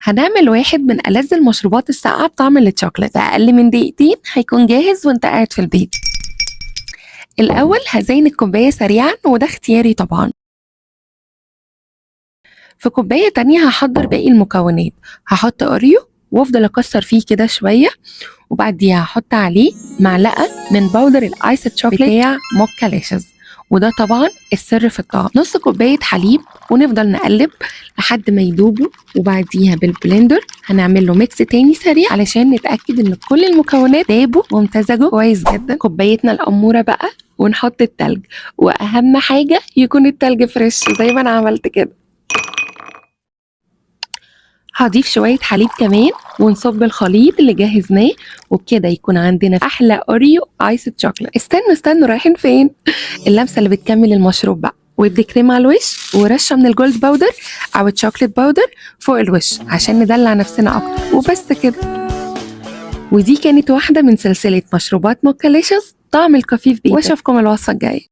هنعمل واحد من ألذ المشروبات الساقعة بطعم الشوكولاتة في أقل من دقيقتين، هيكون جاهز وانت قاعد في البيت. الأول هزين الكوباية سريعا وده اختياري طبعا. في كوباية تانية هحضر باقي المكونات، هحط أوريو وافضل أكسر فيه كده شوية، وبعديها هحط عليه معلقة من باودر الآيس شوكليت بتاع موكاليشز، وده طبعا السر في الطعم. نص كوباية حليب ونفضل نقلب لحد ما يدوبوا، وبعديها بالبلندر هنعمل له ميكس تاني سريع علشان نتأكد ان كل المكونات دابوا وامتزجوا كويس جدا. كوبايتنا الأمورة بقى، ونحط التلج، وأهم حاجة يكون التلج فريش زي ما أنا عملت كده. هضيف شوية حليب كمان ونصب الخليط اللي جهزناه، وبكده يكون عندنا أحلى أوريو آيس شوكليت. استنوا رايحين فين؟ اللمسة اللي بتكمل المشروب بقى، ويب كريم على الوش ورشة من الجولد باودر أو الشوكليت باودر فوق الوش عشان ندلع نفسنا أكتر، وبس كده. ودي كانت واحدة من سلسلة مشروبات موكاليشس طعم الكافيه في بيتك، واشوفكم الوصفة الجاية.